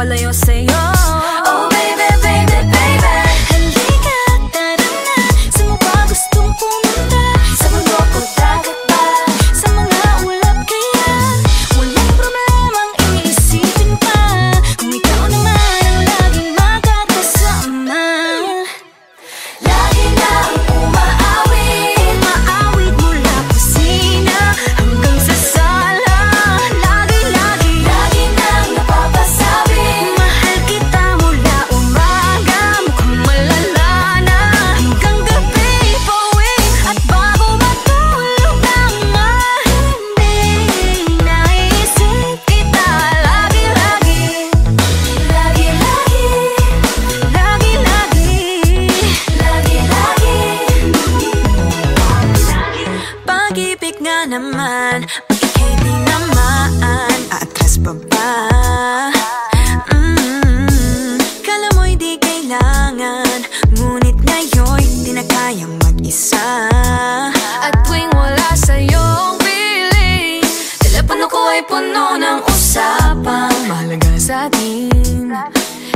magpalayo sa'yo. Oh baby, baby, baby, Halika, tara na. Saan mo ba gustong pumunta? sa bundok o dagat ba? Sa mga ulap kaya walang problemang iisipin pa, kung ikaw naman ang laging makakasama. Lagi na ang umaawit, Umaawit mula kusina hanggang sa sala. Lagi-lagi lagi nang napapasabi. mahal kita mula umaga, mukhang malala na hanggang gabi. Pauwi at bago matulog na mahimbing, naisip kita lagi-lagi. Lagi-lagi, Lagi-lagi lagi-lagi. pag-ibig nga naman, pag ika'y di naman atras pa ba? Kala mo'y di kailangan, ngunit ngayon'y di na kayang mag-isa. At tuwing wala sa'yong piling, telepono ko ay puno ng usapang mahalaga sa atin.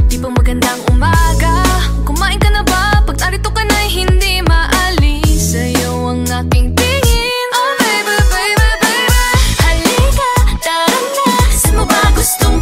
Di ba magandang umaga? Kumain ka na ba? Pag narito ka na'y hindi maalis sa'yo ang aking tingin. Oh baby, baby, baby, halika, tara na. Saan mo ba gustong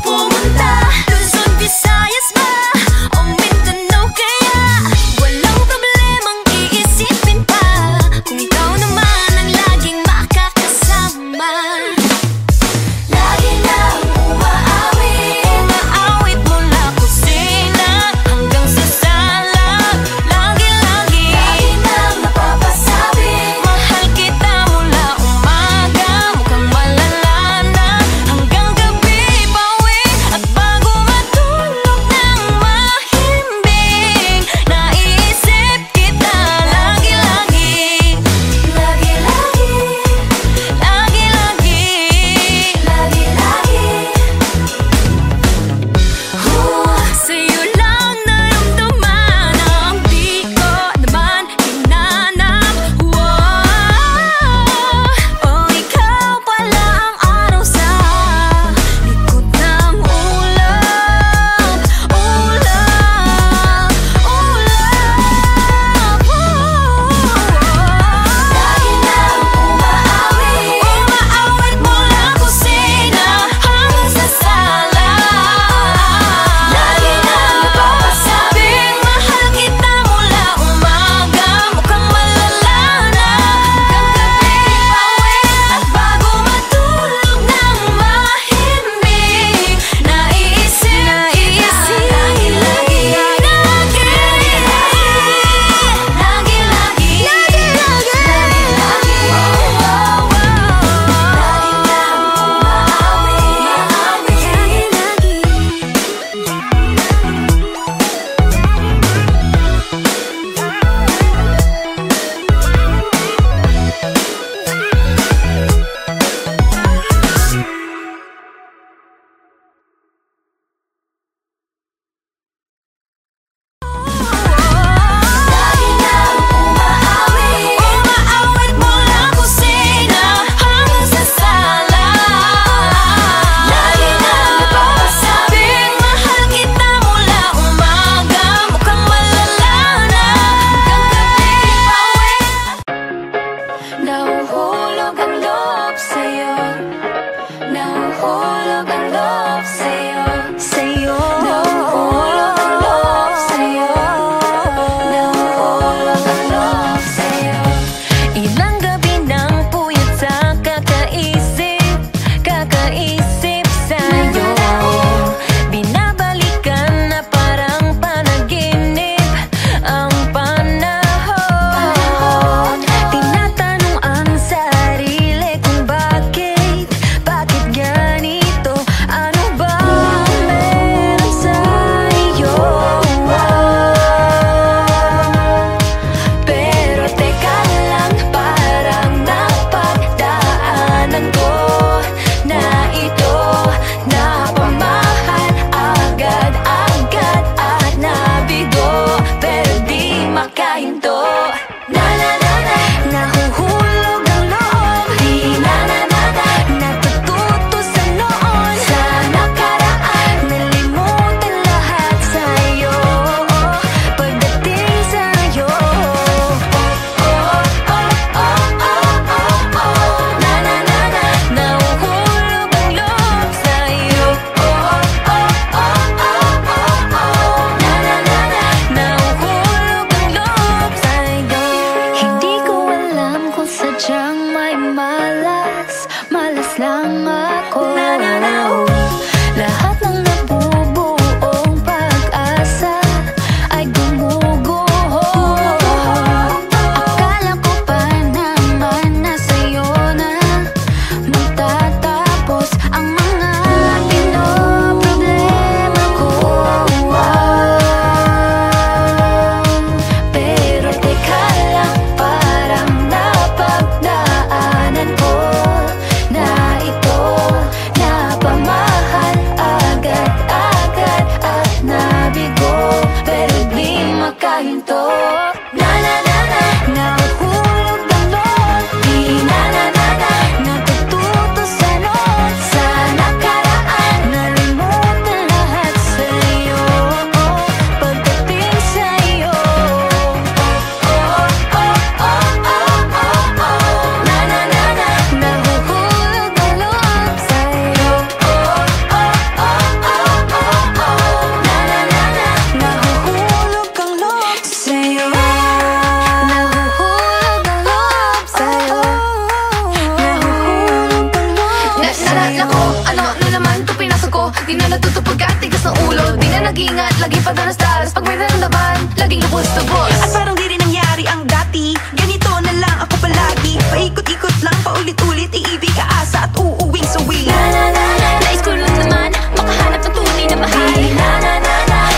Di na natuto pagkatigas ng ulo. Di na nag-ingat, laging padalas-dalas. Pag may naramdaman, laging lubos-lubos. At parang di rin nangyari ang dati. Ganito na lang ako palagi. Paikot-ikot lang, paulit-ulit. Iibig, aasa at uuwing suwi. Nais ko lang naman makahanap ng tunay na mahal.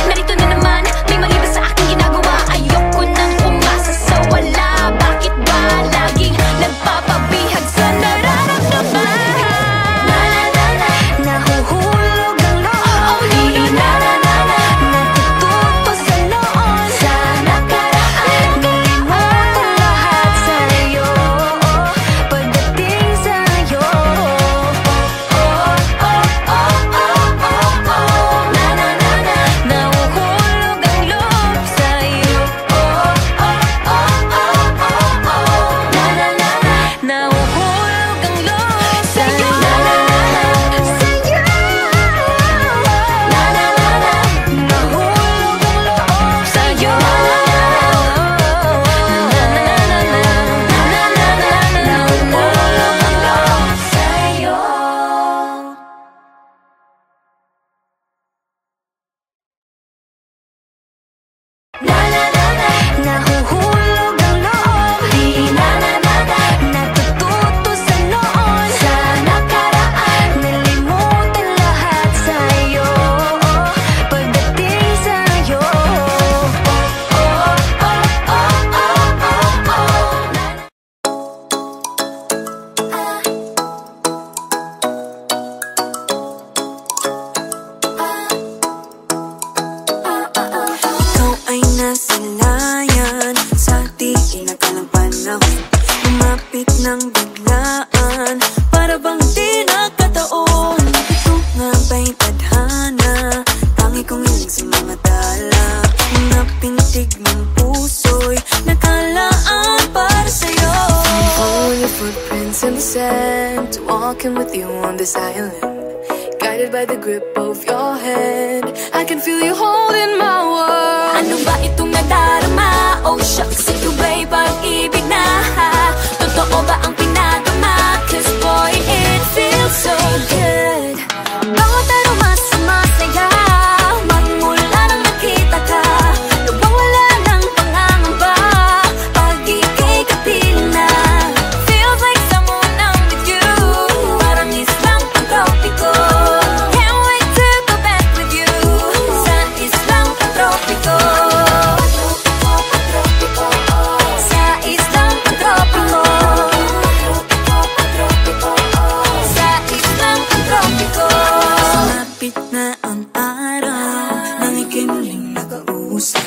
Narito na naman, may mali ba sa aking ginagawa? Ayoko nang umasa sa wala. Bakit ba laging nagpapabihag sa nararamdaman? Nahuhulog ang loob. Natututo sa noon, sa nakaraan. Nalimutan lahat sa'yo pagdating sa'yo. Nahuhulog ang loob sa'yo. Nahuhulog ang loob sa'yo. Nahulog ang loob sa'yo. Nahulog ang loob sa'yo. Nahuhulog ang loob. Natututo sa noon, sa nakaraan. Nalimutan lahat sa'yo pagdating sa'yo. Ikaw ay nasa layan sa di inakalang panahon. Lumapit ng biglaan, para bang di nakataon. Ito nga ba'y tadhana? Tangi kong hiling sa mga tala. Mga pintig ng puso'y nakalaan para sa'yo. Following your footprints in the sand, walking with you on this island, guided by the grip of your hand. I can feel you holding my world. Ano ba itong nadarama? Oh shucks, ito ba'y pag-ibig na? Totoo ba ang pinadama? 'Cause boy, it feels so good. Bawat aroma sumasaya, magmula nang nakita ka. Nawawala ng pangangamba pag ika'y kapiling na. Feels like someone I'm with you, parang islang pantropiko. Can't wait to go back with you, sa islang pantropiko. Sa islang pantropiko. Sa islang pantropiko. Sumapit na ang araw nang ika'y muling nakausap.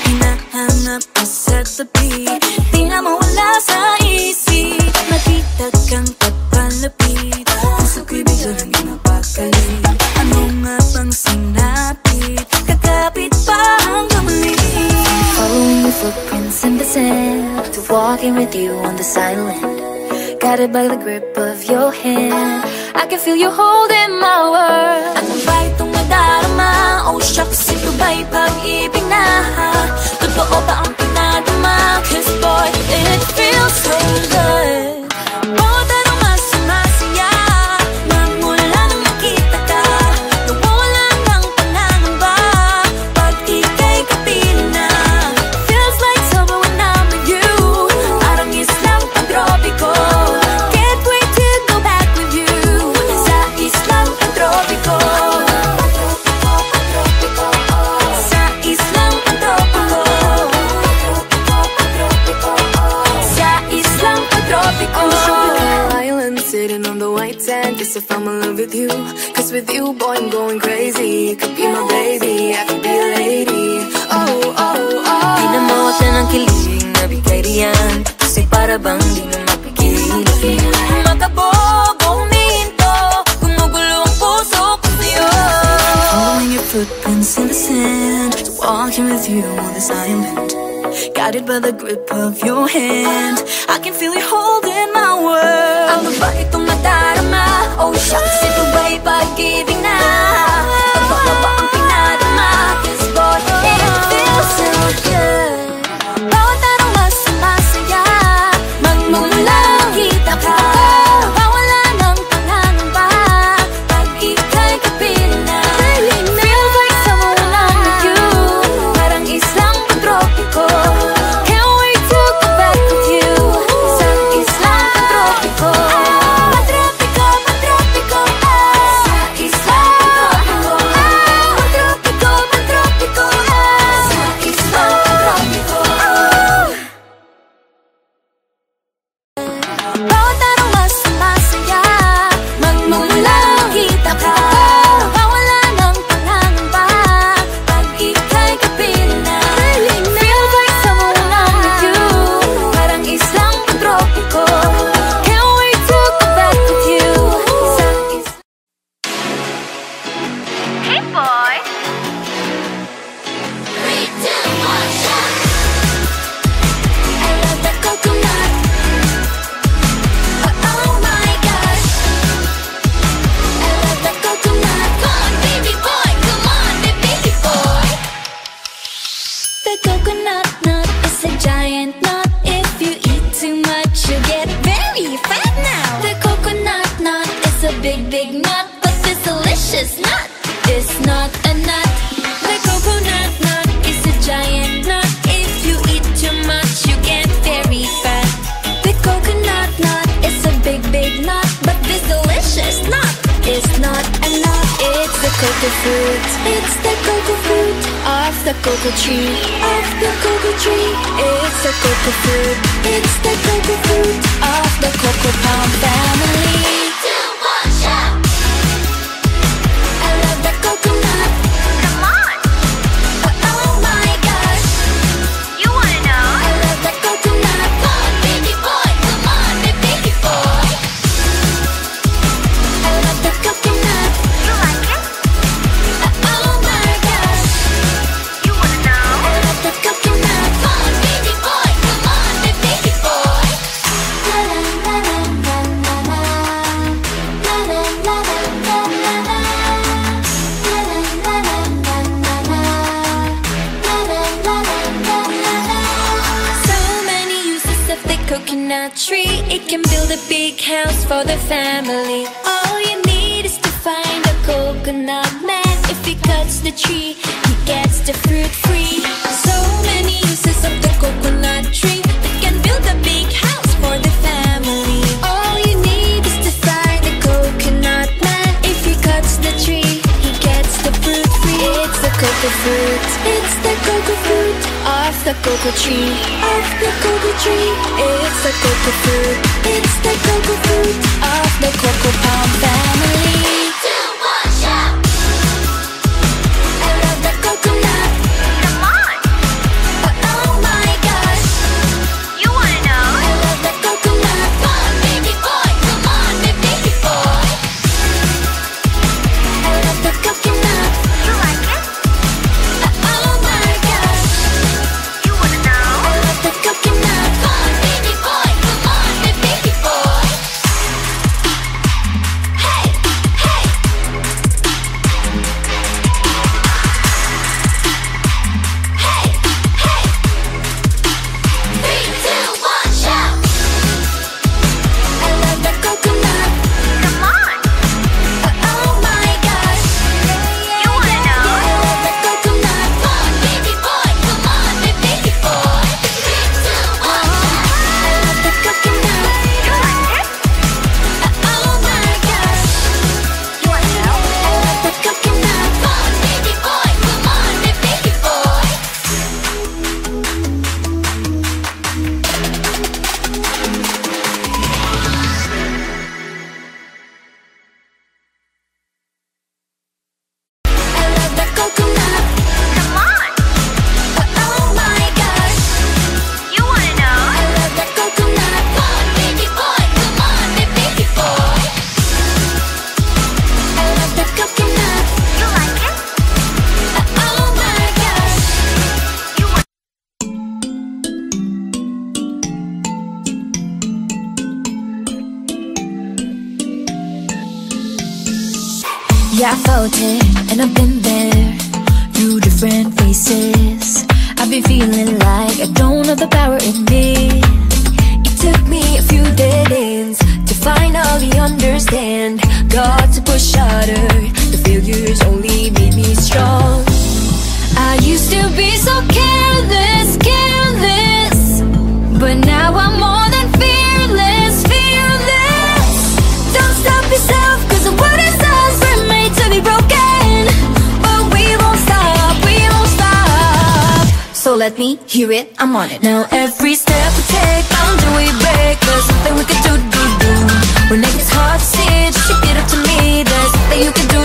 Hinahanap ka sa tabi, di na mawala sa isip. Nakita kang papalapit, puso ko'y biglang napakalit. Ano nga bang sinapit? Kakapit pa ang kamali. Following your footprints in the sand, to walking with you on this island, guided by the grip of your hand. I can feel you holding my world. Ano ba itong nadarama? Oh shucks, ito ba'y pag-ibig na? Totoo ba ang pinadama? 'Cause boy, it feels so good. Bawat aroma sumasaya, magmula nang nakita ka. Nawawala ng pangangamba pag ika'y kapiling na. Feels like summer when I'm with you, parang islang pantropiko. Can't wait to go back with you, sa islang pantropiko. Sa islang pantropiko. Sa islang pantropiko. On the tropical island, sitting on the white sand, guess if I'm in love with you. 'Cause with you, boy, I'm going crazy. You could be my baby, I could be a lady. Oh, oh, oh. Di na mawala ng kilig na bigay riyan, kasi para bang di na mapigil. Makabog o huminto, gumugulo ang puso ko sa'yo. Following your footprints in the sand, walking with you on this island, guided by the grip of your hand. I can feel you holding my world. Ano ba itong nadarama? Oh shucks, ito ba'y pag-ibig na? Totoo ba ang pinadama? 'Cause boy, it feels so good. Bawat aroma sumasaya, magmula nang kita ka. Nawawala ng pangangamba pag ika'y kapiling na. boy. 3, 2, 1, shout! I love the coconut. Oh my gosh. I love the coconut. Come on, baby boy. Come on, baby boy. The coconut nut is a giant nut. If you eat too much, you get very fat now. The coconut nut is a big, big nut, but this delicious nut is not a nut. The coconut nut is a giant nut. If you eat too much, you get very fat. The coconut nut is a big, big nut, but this delicious nut is not a nut. It's the cocoa fruit. It's the cocoa fruit of the cocoa tree. Of the cocoa tree. It's the cocoa fruit. It's the cocoa fruit of the cocoa palm family. 3, 2, 1, shout! I love the coconut. Come on, Oh my gosh. you wanna know? I love the coconut. Come on, baby boy. Come on, baby boy. I love the coconut. You like it? Oh my gosh. You wanna know? I love the coconut. Come on, baby boy. Come on, baby boy. La la la la la la la. La la la la la la la. La la la la la la la. La la la la la la. So many uses of the coconut tree. It can build a big house for the family. All you need is to find a coconut man. If he cuts the tree, he gets the fruit free. So many uses of the coconut tree. It can build a big house for the family. All you need is to find a coconut man. If he cuts the tree, he gets the fruit free. It's the cocoa fruit. It's the cocoa fruit of the cocoa tree. Of the cocoa tree. It's the cocoa fruit. It's the cocoa fruit of the cocoa palm family. 3, 2, 1, shout! I love the coconut. Come on, Oh my gosh. you wanna know? I love the coconut. Come on, baby boy. Come on, baby boy. I love the coconut. You like it? Oh my gosh. You wanna know? I love the coconut. Come on, baby boy. Come on, baby boy. Hey, hey. Hey, hey. 3, 2, 1, shout! I love the coconut. Come on, Oh my gosh. you wanna know? I love the coconut. Come on, baby boy. Come on, baby boy. 3, 2, 1, shout! I love the coconut. You like it? Oh my gosh. You wanna know? I love the coconut. Come on, baby boy. Come on, baby boy. I love the coconut. Come on, Oh my gosh. you wanna know? I love the coconut. Come on, baby boy. Come on, baby boy. I love the coconut. You like it? Oh my gosh. You wanna Yeah, I felt it, and I've been there through different faces. I've been feeling like I don't have the power in me. It took me a few dead ends to finally understand. Got to push harder, the failures only made me strong. I used to be so careless, careless, but now I'm more than fearless, fearless. Don't stop yourself, 'cause the world is ours, we're made to be broken. But we won't stop, we won't stop. So let me hear it, I'm on it. Now every step we take, boundary we break. There's nothing we can do. When it gets hard to see, just shake it up to me. There's nothing you can do.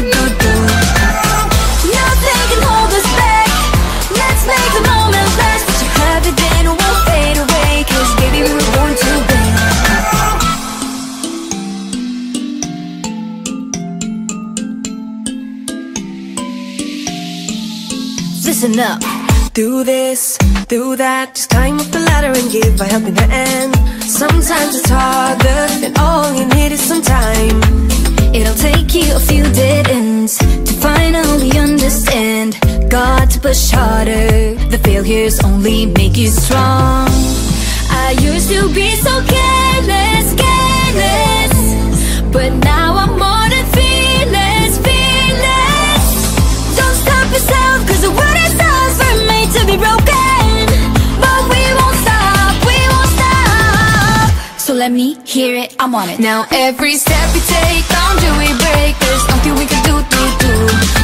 Nothing can hold us back. Let's make the moment last. What you have today won't fade away, 'cause baby we were born to win. Listen up. Do this, do that, just climb up the ladder and give a helping hand. Sometimes it's harder, and all you need is some time. It'll take you a few dead ends to finally understand. Got to push harder, the failures only make you strong. I used to be so careless, careless, but now I'm more than fearless, fearless. Don't stop yourself, cause the world is ours, we're made to be broken. But we won't stop, we won't stop. So let me hear it, I'm on it. Now every step we take, do we break? There's nothing we can do.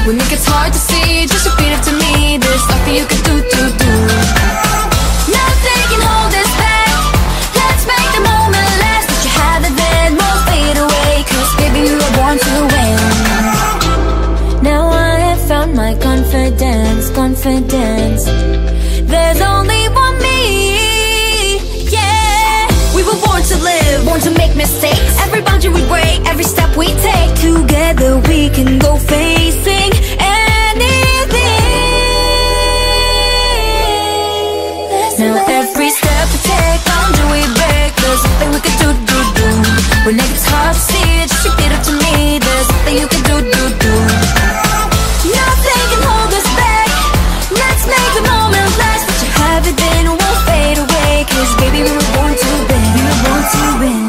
When it gets hard to see, just repeat it to me. There's nothing you can do. Nothing can hold us back. Let's make the moment last. Let you have it, then we'll fade away. Cause baby, we were born to win. Now I have found my confidence, confidence. There's only one me, yeah. We were born to live, born to make mistakes. Every boundary we break, every step we take. Together we can go facing anything. Now every step we take, boundary we break. There's nothing we can do. When it gets hard to see, just repeat it to me. There's nothing you can do. Nothing can hold us back. Let's make the moment last. Let you have it, then it won't fade away. Cause baby, we were born to win. We were born to win.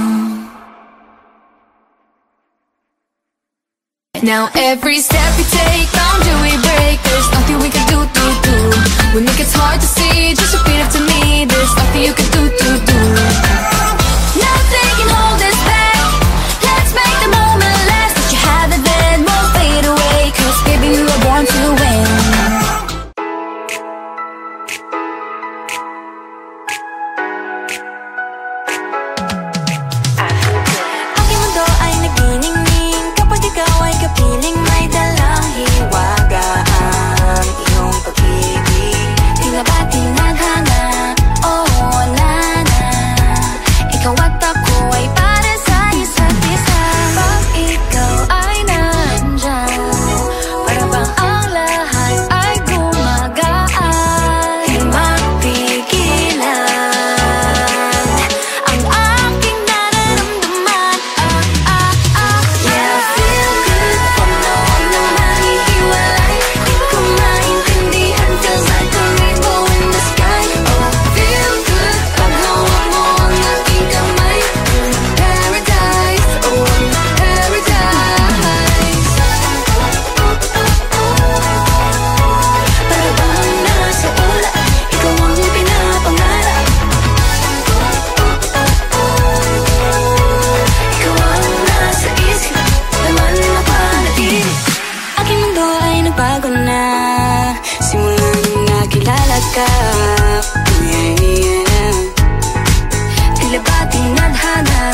Now every step we take, boundary we break. There's nothing we can do. When it gets hard to see, just repeat it to me. There's nothing you can do. Nothing can hold us back. Let's make the moment last. Let you have it, then we'll fade away. Cause baby, we were born to win. Aking mundo ay naginingning kapag ikaw ay kapiling may dalang hiwaga ang iyong pag-ibig. Di na ba tinadhana? Oh, nana. Ikaw at ako ay para sa isa't isa. Pag ikaw ay nandyan, para bang ang lahat ay gumagaan. Di mapigilan ang aking nararamdaman. Yeah, feel good pag noon na mahihiwalay. Di ko maintindihan, feels like a rainbow in the sky. Oh, feel good pag hawak mo ang aking kamay. Paradise, oh, paradise. Para bang nasa ulap, ikaw ang pinapangarap. Ikaw ang nasa isip, laman na panaginip. Aking mundo ay nagbago na simula nung nakilala ka. Yeah. Tila ba tinadhana?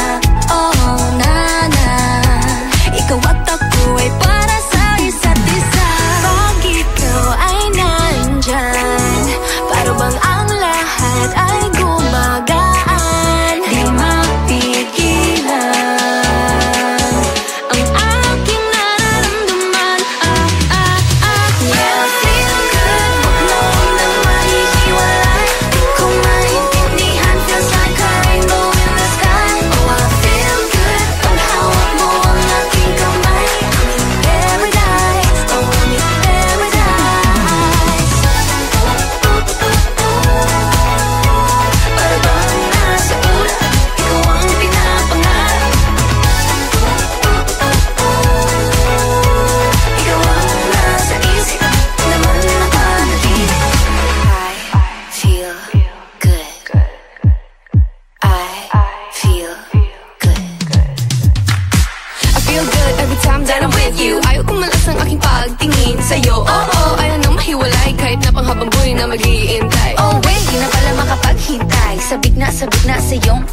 Oh, nana. Ikaw at ako ay para sa isa't isa. Pag ikaw ay nandyan, para bang ang lahat ay gumagaan. Di mapigilan ang aking nararamdaman. Yeah, feel good pag noon na mahihiwalay. Di ko maintindihan, feels like a rainbow in the sky. Oh, I feel good pag hawak mo ang aking kamay. Paradise, oh, paradise. Para bang nasa ulap, ikaw ang pinapangarap. Ikaw ang nasa isip, laman na panaginip. I feel good. I feel good. I feel good every time that I'm with you. Ayaw kong malas ang aking pagtingin sa'yo. Oo, ayaw nang mahiwalay kahit na panghabang buhay na mag-iintay. Oh wait, di na pala makapaghintay. Sabik na sa iyong